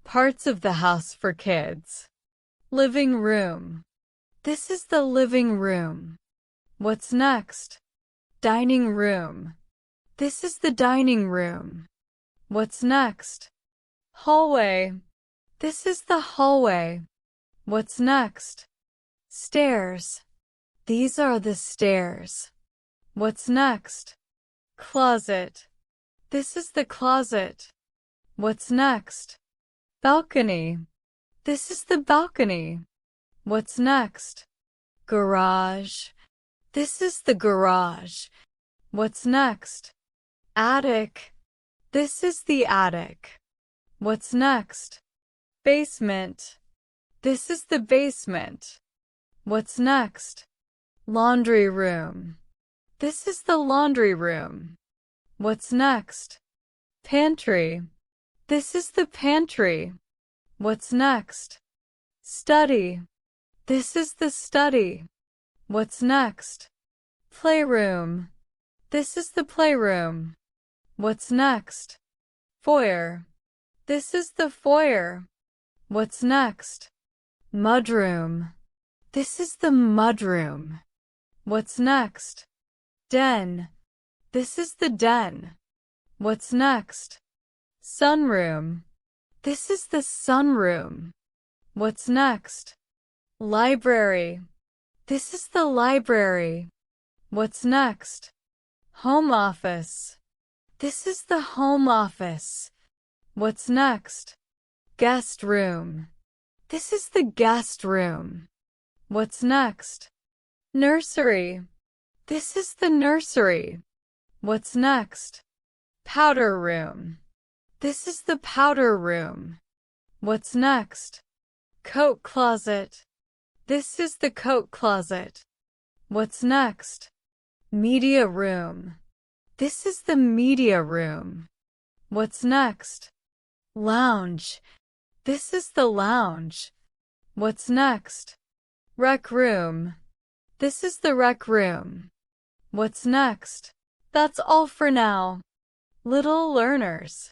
Parts of the house for kids. Living room. This is the living room. What's next? Dining room. This is the dining room. What's next? Hallway. This is the hallway. What's next? Stairs. These are the stairs. What's next? Closet. This is the closet. What's next? Balcony. This is the balcony. What's next? Garage. This is the garage. What's next? Attic. This is the attic. What's next? Basement. This is the basement. What's next? Laundry room. This is the laundry room. What's next? Pantry. This is the pantry. What's next? Study. This is the study. What's next? Playroom. This is the playroom. What's next? Foyer. This is the foyer. What's next? Mudroom. This is the mudroom. What's next? Den. This is the den. What's next? Sunroom. This is the sunroom. What's next? Library. This is the library. What's next? Home office. This is the home office. What's next? Guest room. This is the guest room. What's next? Nursery. This is the nursery. What's next? Powder room. This is the powder room. What's next? Coat closet. This is the coat closet. What's next? Media room. This is the media room. What's next? Lounge. This is the lounge. What's next? Rec room. This is the rec room. What's next? That's all for now, little learners.